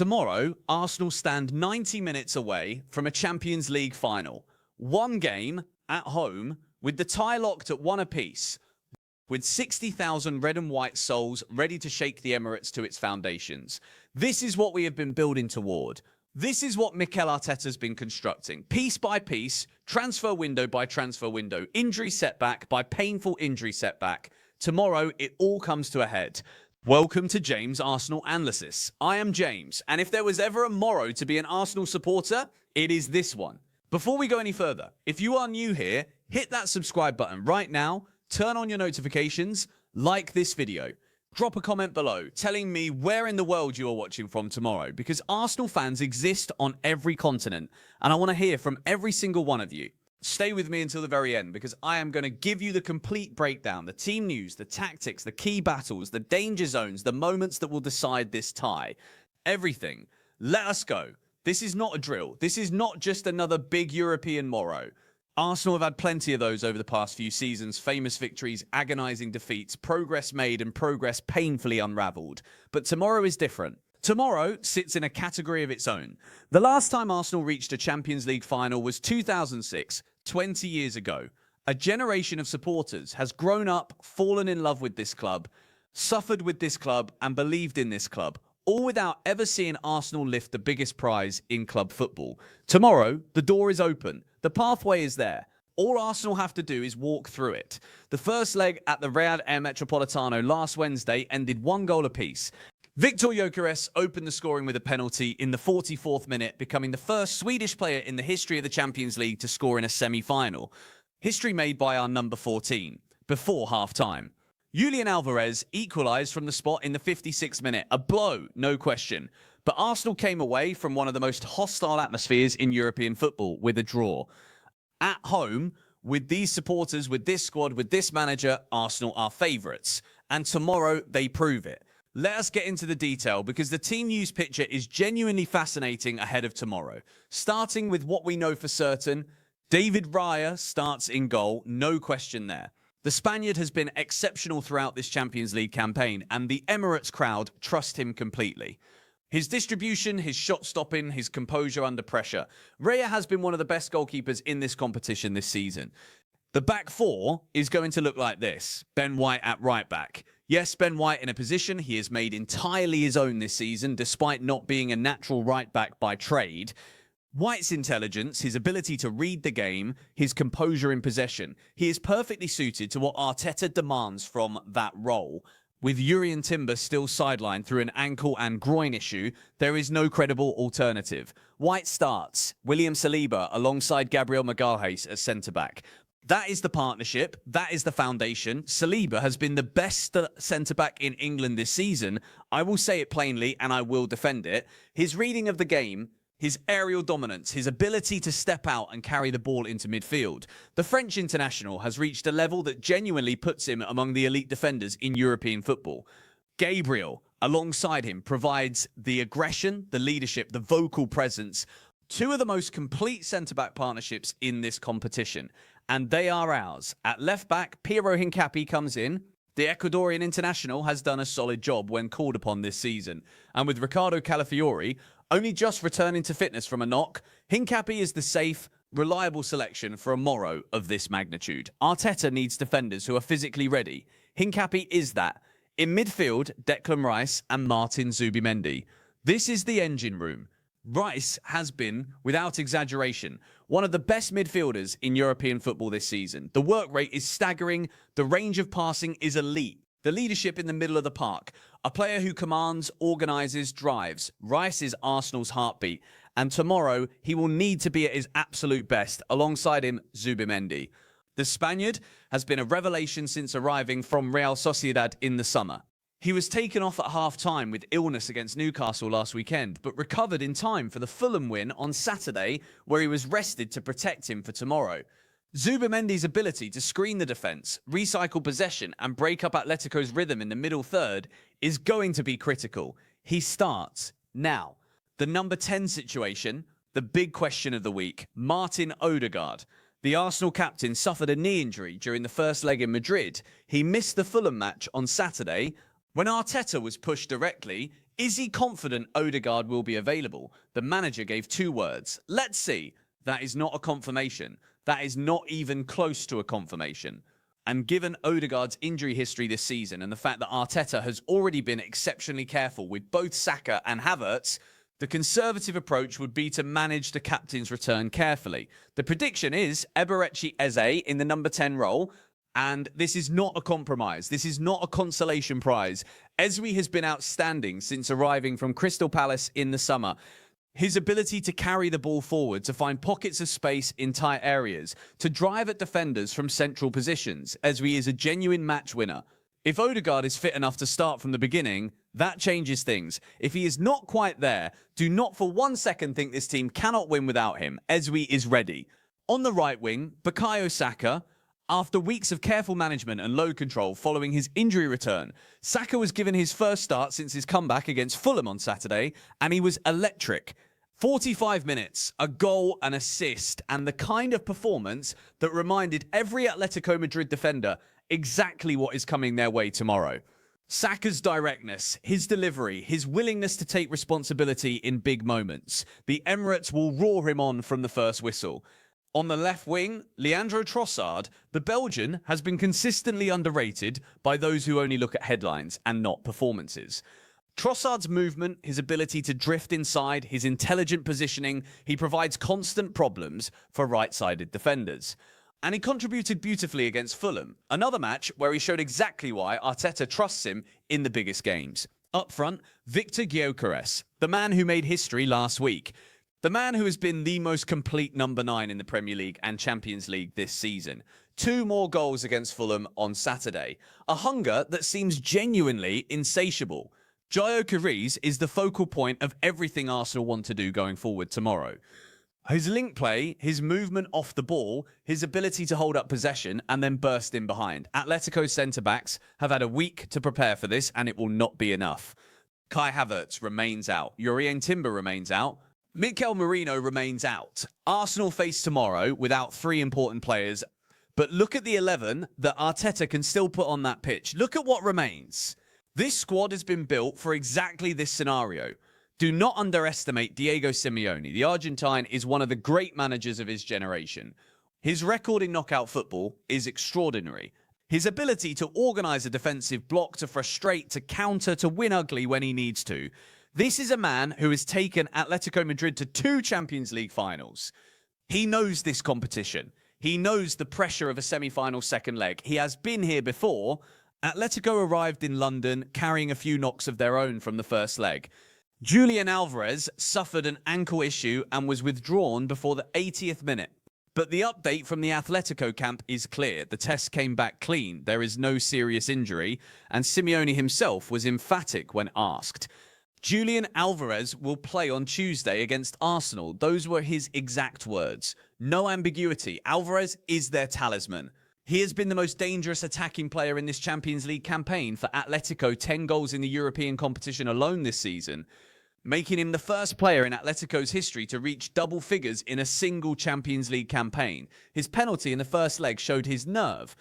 Tomorrow, Arsenal stand 90 minutes away from a Champions League final. One game at home with the tie locked at one apiece, with 60,000 red and white souls ready to shake the Emirates to its foundations. This is what we have been building toward. This is what Mikel Arteta's been constructing. Piece by piece, transfer window by transfer window, injury setback by painful injury setback. Tomorrow, it all comes to a head. Welcome to James Arsenal Analysis. I am James, and if there was ever a morrow to be an Arsenal supporter, it is this one. Before we go any further, if you are new here, hit that subscribe button right now, turn on your notifications, like this video. Drop a comment below telling me where in the world you are watching from tomorrow, because Arsenal fans exist on every continent, and I want to hear from every single one of you. Stay with me until the very end, because I am going to give you the complete breakdown, the team news, the tactics, the key battles, the danger zones, the moments that will decide this tie. Everything. Let us go. This is not a drill. This is not just another big European morrow. Arsenal have had plenty of those over the past few seasons. Famous victories, agonising defeats, progress made and progress painfully unravelled. But tomorrow is different. Tomorrow sits in a category of its own. The last time Arsenal reached a Champions League final was 2006, 20 years ago. A generation of supporters has grown up, fallen in love with this club, suffered with this club and believed in this club, all without ever seeing Arsenal lift the biggest prize in club football. Tomorrow, the door is open. The pathway is there. All Arsenal have to do is walk through it. The first leg at the Riyadh Air Metropolitano last Wednesday ended 1 goal apiece. Victor Gyökeres opened the scoring with a penalty in the 44th minute, becoming the first Swedish player in the history of the Champions League to score in a semi-final. History made by our number 14, before half-time. Julian Alvarez equalised from the spot in the 56th minute. A blow, no question. But Arsenal came away from one of the most hostile atmospheres in European football with a draw. At home, with these supporters, with this squad, with this manager, Arsenal are favourites. And tomorrow, they prove it. Let us get into the detail, because the team news picture is genuinely fascinating ahead of tomorrow. Starting with what we know for certain, David Raya starts in goal, no question there. The Spaniard has been exceptional throughout this Champions League campaign, and the Emirates crowd trust him completely. His distribution, his shot stopping, his composure under pressure. Raya has been one of the best goalkeepers in this competition this season. The back four is going to look like this. Ben White at right back. Yes, Ben White in a position he has made entirely his own this season, despite not being a natural right back by trade. White's intelligence, his ability to read the game, his composure in possession. He is perfectly suited to what Arteta demands from that role. With Jurrien Timber still sidelined through an ankle and groin issue, there is no credible alternative. White starts, William Saliba alongside Gabriel Magalhaes as centre-back. That is the partnership. That is the foundation. Saliba has been the best centre-back in England this season. I will say it plainly, and I will defend it. His reading of the game, his aerial dominance, his ability to step out and carry the ball into midfield. The French international has reached a level that genuinely puts him among the elite defenders in European football. Gabriel, alongside him, provides the aggression, the leadership, the vocal presence. Two of the most complete centre-back partnerships in this competition. And they are ours. At left-back, Piero Hincapié comes in. The Ecuadorian international has done a solid job when called upon this season. And with Ricardo Calafiori only just returning to fitness from a knock, Hincapié is the safe, reliable selection for a morrow of this magnitude. Arteta needs defenders who are physically ready. Hincapié is that. In midfield, Declan Rice and Martin Zubimendi. This is the engine room. Rice has been, without exaggeration, one of the best midfielders in European football this season. The work rate is staggering. The range of passing is elite. The leadership in the middle of the park. A player who commands, organises, drives. Rice is Arsenal's heartbeat. And tomorrow, he will need to be at his absolute best. Alongside him, Zubimendi. The Spaniard has been a revelation since arriving from Real Sociedad in the summer. He was taken off at half-time with illness against Newcastle last weekend, but recovered in time for the Fulham win on Saturday, where he was rested to protect him for tomorrow. Zubimendi's ability to screen the defence, recycle possession and break up Atletico's rhythm in the middle third is going to be critical. He starts. Now, the number 10 situation, the big question of the week, Martin Odegaard. The Arsenal captain suffered a knee injury during the first leg in Madrid. He missed the Fulham match on Saturday. When Arteta was pushed directly, is he confident Odegaard will be available? The manager gave 2 words. Let's see. That is not a confirmation. That is not even close to a confirmation. And given Odegaard's injury history this season and the fact that Arteta has already been exceptionally careful with both Saka and Havertz, the conservative approach would be to manage the captain's return carefully. The prediction is Eberechi Eze in the number 10 role. And this is not a compromise. This is not a consolation prize. Ezri has been outstanding since arriving from Crystal Palace in the summer. His ability to carry the ball forward, to find pockets of space in tight areas, to drive at defenders from central positions. Ezri is a genuine match winner. If Odegaard is fit enough to start from the beginning, that changes things. If he is not quite there, do not for 1 second think this team cannot win without him. Ezri is ready. On the right wing, Bukayo Saka. After weeks of careful management and load control following his injury return, Saka was given his first start since his comeback against Fulham on Saturday, and he was electric. 45 minutes, a goal, an assist, and the kind of performance that reminded every Atletico Madrid defender exactly what is coming their way tomorrow. Saka's directness, his delivery, his willingness to take responsibility in big moments. The Emirates will roar him on from the first whistle. On the left wing, Leandro Trossard, the Belgian, has been consistently underrated by those who only look at headlines and not performances. Trossard's movement, his ability to drift inside, his intelligent positioning, he provides constant problems for right-sided defenders. And he contributed beautifully against Fulham, another match where he showed exactly why Arteta trusts him in the biggest games. Up front, Victor Gyökeres, the man who made history last week. The man who has been the most complete number 9 in the Premier League and Champions League this season. 2 more goals against Fulham on Saturday. A hunger that seems genuinely insatiable. Gyökeres is the focal point of everything Arsenal want to do going forward tomorrow. His link play, his movement off the ball, his ability to hold up possession and then burst in behind. Atletico's centre-backs have had a week to prepare for this and it will not be enough. Kai Havertz remains out. Jurrien Timber remains out. Mikel Merino remains out. Arsenal face tomorrow without 3 important players. But look at the 11 that Arteta can still put on that pitch. Look at what remains. This squad has been built for exactly this scenario. Do not underestimate Diego Simeone. The Argentine is one of the great managers of his generation. His record in knockout football is extraordinary. His ability to organise a defensive block, to frustrate, to counter, to win ugly when he needs to. This is a man who has taken Atletico Madrid to 2 Champions League finals. He knows this competition. He knows the pressure of a semi-final second leg. He has been here before. Atletico arrived in London carrying a few knocks of their own from the first leg. Julian Alvarez suffered an ankle issue and was withdrawn before the 80th minute. But the update from the Atletico camp is clear. The test came back clean. There is no serious injury, and Simeone himself was emphatic when asked. Julian Alvarez will play on Tuesday against Arsenal. Those were his exact words. No ambiguity. Alvarez is their talisman. He has been the most dangerous attacking player in this Champions League campaign. For Atletico, 10 goals in the European competition alone this season, making him the first player in Atletico's history to reach double figures in a single Champions League campaign. His penalty in the first leg showed his nerve,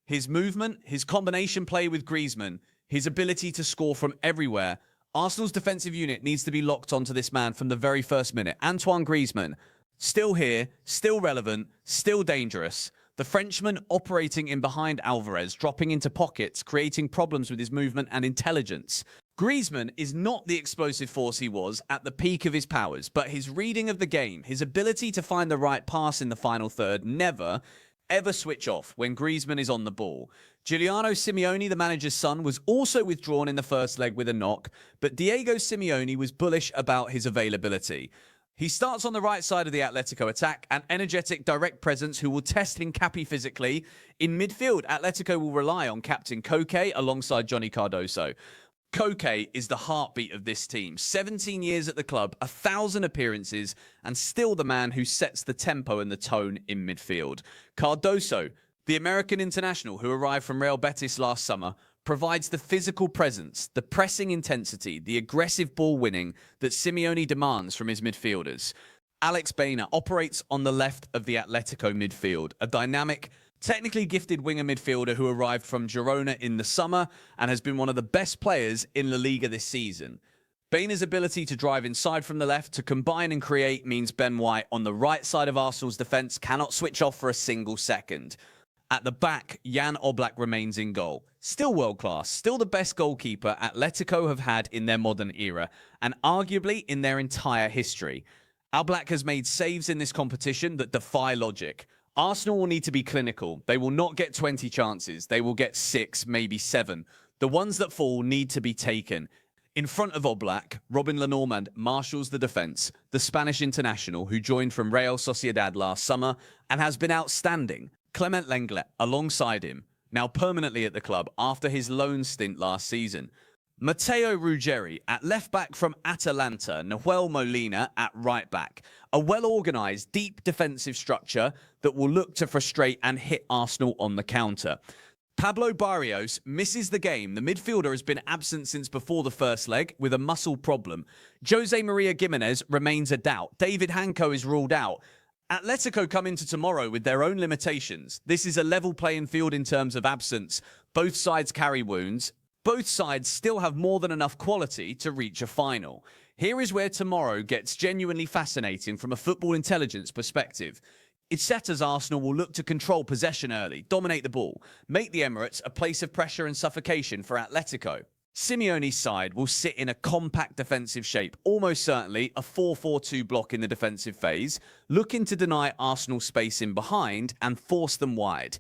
his movement, his combination play with Griezmann, his ability to score from everywhere. Arsenal's defensive unit needs to be locked onto this man from the very first minute. Antoine Griezmann, still here, still relevant, still dangerous. The Frenchman operating in behind Alvarez, dropping into pockets, creating problems with his movement and intelligence. Griezmann is not the explosive force he was at the peak of his powers, but his reading of the game, his ability to find the right pass in the final third, never, ever switch off when Griezmann is on the ball. Giuliano Simeone, the manager's son, was also withdrawn in the first leg with a knock, but Diego Simeone was bullish about his availability. He starts on the right side of the Atletico attack, an energetic, direct presence who will test Hincapié physically. In midfield, Atletico will rely on captain Koke alongside Johnny Cardoso. Koke is the heartbeat of this team. 17 years at the club, 1,000 appearances, and still the man who sets the tempo and the tone in midfield. Cardoso, the American international who arrived from Real Betis last summer, provides the physical presence, the pressing intensity, the aggressive ball winning that Simeone demands from his midfielders. Alex Baena operates on the left of the Atletico midfield, a dynamic, Technically gifted winger midfielder who arrived from Girona in the summer and has been one of the best players in La Liga this season. Baina's ability to drive inside from the left, to combine and create, means Ben White on the right side of Arsenal's defence cannot switch off for a single second. At the back, Jan Oblak remains in goal. Still world-class, still the best goalkeeper Atletico have had in their modern era, and arguably in their entire history. Oblak has made saves in this competition that defy logic. Arsenal will need to be clinical. They will not get 20 chances. They will get 6, maybe 7. The ones that fall need to be taken. In front of Oblak, Robin Lenormand marshals the defence, the Spanish international who joined from Real Sociedad last summer and has been outstanding. Clement Lenglet alongside him, now permanently at the club after his loan stint last season. Matteo Ruggeri at left-back from Atalanta, Nahuel Molina at right-back. A well-organised, deep defensive structure that will look to frustrate and hit Arsenal on the counter. Pablo Barrios misses the game. The midfielder has been absent since before the first leg with a muscle problem. Jose Maria Gimenez remains a doubt. David Hanco is ruled out. Atletico come into tomorrow with their own limitations. This is a level playing field in terms of absence. Both sides carry wounds. Both sides still have more than enough quality to reach a final. Here is where tomorrow gets genuinely fascinating from a football intelligence perspective. It's set as Arsenal will look to control possession early, dominate the ball, make the Emirates a place of pressure and suffocation for Atletico. Simeone's side will sit in a compact defensive shape, almost certainly a 4-4-2 block in the defensive phase, looking to deny Arsenal space in behind and force them wide.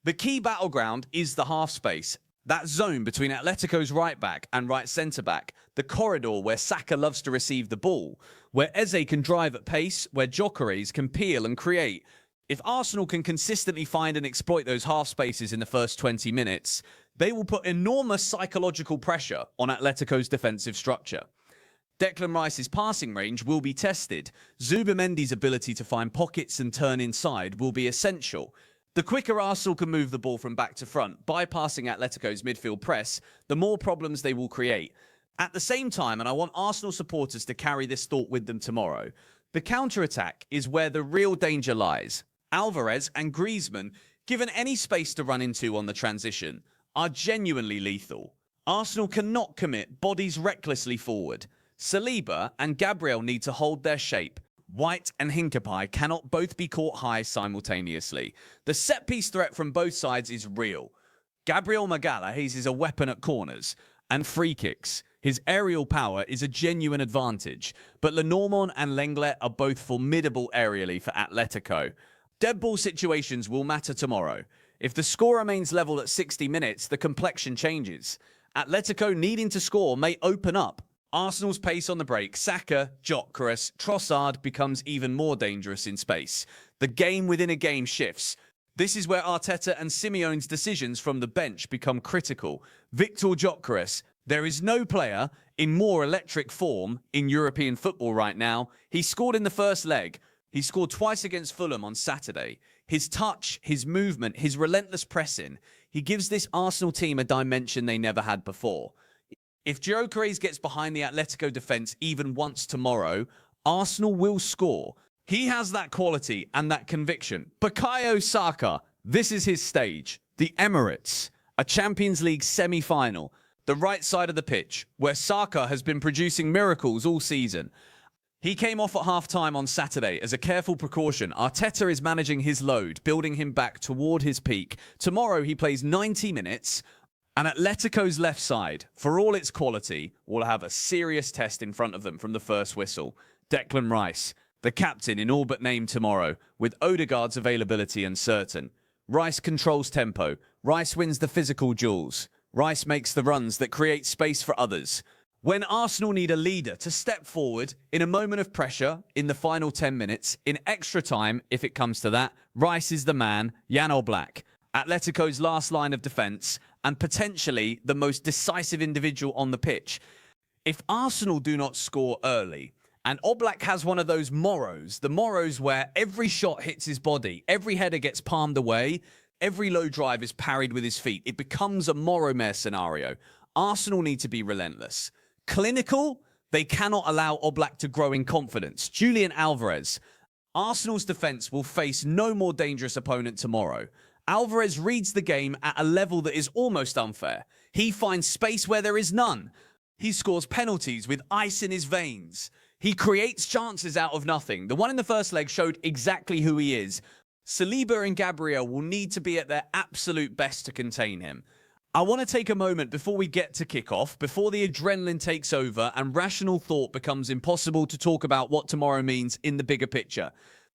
The key battleground is the half space. That zone between Atletico's right-back and right centre-back, the corridor where Saka loves to receive the ball, where Eze can drive at pace, where Gyökeres can peel and create. If Arsenal can consistently find and exploit those half spaces in the first 20 minutes, they will put enormous psychological pressure on Atletico's defensive structure. Declan Rice's passing range will be tested. Zubimendi's ability to find pockets and turn inside will be essential. The quicker Arsenal can move the ball from back to front, bypassing Atletico's midfield press, the more problems they will create. At the same time, and I want Arsenal supporters to carry this thought with them tomorrow, the counter-attack is where the real danger lies. Alvarez and Griezmann, given any space to run into on the transition, are genuinely lethal. Arsenal cannot commit bodies recklessly forward. Saliba and Gabriel need to hold their shape. White and Hincapié cannot both be caught high simultaneously. The set-piece threat from both sides is real. Gabriel Magalhaes is a weapon at corners and free kicks. His aerial power is a genuine advantage, but Lenormand and Lenglet are both formidable aerially for Atletico. Dead ball situations will matter tomorrow. If the score remains level at 60 minutes, the complexion changes. Atletico needing to score may open up. Arsenal's pace on the break, Saka, Gyökeres, Trossard becomes even more dangerous in space. The game within a game shifts. This is where Arteta and Simeone's decisions from the bench become critical. Victor Gyökeres, there is no player in more electric form in European football right now. He scored in the first leg. He scored twice against Fulham on Saturday. His touch, his movement, his relentless pressing, he gives this Arsenal team a dimension they never had before. If Gyökeres gets behind the Atletico defence even once tomorrow, Arsenal will score. He has that quality and that conviction. Bukayo Saka, this is his stage. The Emirates, a Champions League semi-final, the right side of the pitch, where Saka has been producing miracles all season. He came off at half-time on Saturday as a careful precaution. Arteta is managing his load, building him back toward his peak. Tomorrow he plays 90 minutes, and Atletico's left side, for all its quality, will have a serious test in front of them from the first whistle. Declan Rice, the captain in all but name tomorrow, with Odegaard's availability uncertain. Rice controls tempo. Rice wins the physical duels. Rice makes the runs that create space for others. When Arsenal need a leader to step forward in a moment of pressure in the final 10 minutes, in extra time, if it comes to that, Rice is the man, Jan Oblak, Atletico's last line of defence, and potentially the most decisive individual on the pitch. If Arsenal do not score early, and Oblak has one of those morrows, the morrows where every shot hits his body, every header gets palmed away, every low drive is parried with his feet, it becomes a Moromare scenario. Arsenal need to be relentless. Clinical, they cannot allow Oblak to grow in confidence. Julian Alvarez, Arsenal's defence will face no more dangerous opponent tomorrow. Alvarez reads the game at a level that is almost unfair. He finds space where there is none. He scores penalties with ice in his veins. He creates chances out of nothing. The one in the first leg showed exactly who he is. Saliba and Gabriel will need to be at their absolute best to contain him. I want to take a moment before we get to kickoff, before the adrenaline takes over and rational thought becomes impossible, to talk about what tomorrow means in the bigger picture.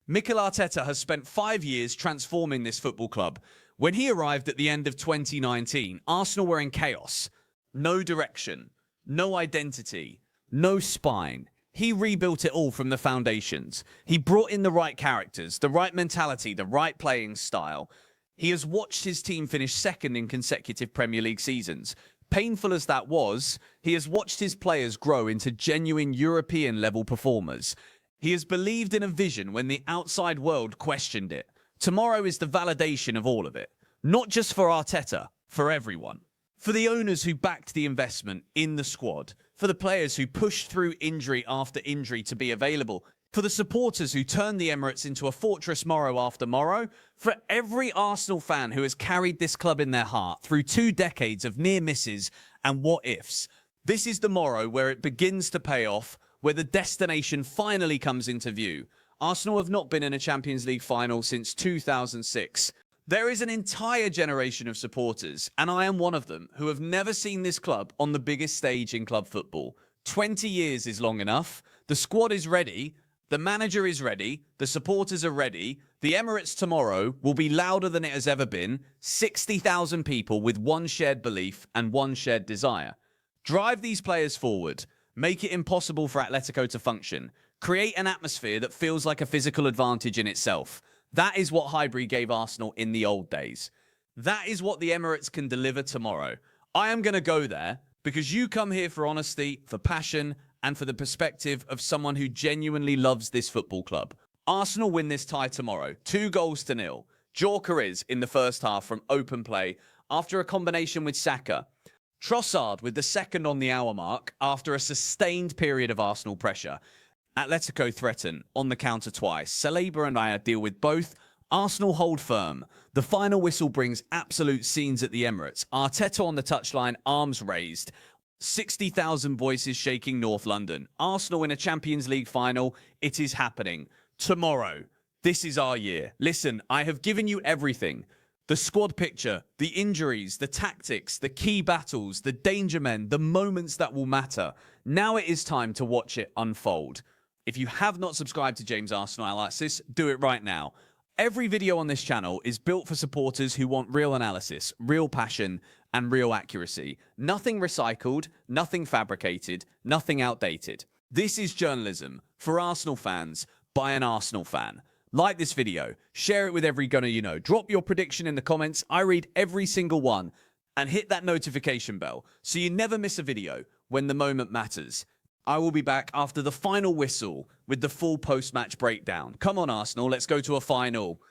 Mikel Arteta has spent 5 years transforming this football club. When he arrived at the end of 2019, Arsenal were in chaos. No direction, no identity, no spine. He rebuilt it all from the foundations. He brought in the right characters, the right mentality, the right playing style. He has watched his team finish second in consecutive Premier League seasons. Painful as that was, he has watched his players grow into genuine European-level performers. He has believed in a vision when the outside world questioned it. Tomorrow is the validation of all of it. Not just for Arteta, for everyone. For the owners who backed the investment in the squad. For the players who pushed through injury after injury to be available. For the supporters who turned the Emirates into a fortress morrow after morrow. For every Arsenal fan who has carried this club in their heart through 2 decades of near misses and what-ifs. This is the morrow where it begins to pay off, where the destination finally comes into view. Arsenal have not been in a Champions League final since 2006. There is an entire generation of supporters, and I am one of them, who have never seen this club on the biggest stage in club football. 20 years is long enough. The squad is ready. The manager is ready. The supporters are ready. The Emirates tomorrow will be louder than it has ever been. 60,000 people with one shared belief and one shared desire. Drive these players forward. Make it impossible for Atletico to function. Create an atmosphere that feels like a physical advantage in itself. That is what Highbury gave Arsenal in the old days. That is what the Emirates can deliver tomorrow. I am going to go there because you come here for honesty, for passion, and for the perspective of someone who genuinely loves this football club. Arsenal win this tie tomorrow, 2-0. Gyökeres in the first half from open play after a combination with Saka. Trossard with the second on the hour mark after a sustained period of Arsenal pressure. Atletico threaten on the counter twice. Saliba and Raya deal with both. Arsenal hold firm. The final whistle brings absolute scenes at the Emirates. Arteta on the touchline, arms raised. 60,000 voices shaking North London. Arsenal in a Champions League final. It is happening. Tomorrow. This is our year. Listen, I have given you everything. The squad picture, the injuries, the tactics, the key battles, the danger men, the moments that will matter. Now it is time to watch it unfold. If you have not subscribed to James Arsenal Analysis, do it right now. Every video on this channel is built for supporters who want real analysis, real passion, and real accuracy. Nothing recycled, nothing fabricated, nothing outdated. This is journalism for Arsenal fans by an Arsenal fan. Like this video, share it with every gunner you know. Drop your prediction in the comments. I read every single one. And hit that notification bell so you never miss a video when the moment matters. I will be back after the final whistle with the full post-match breakdown. Come on, Arsenal, let's go to a final.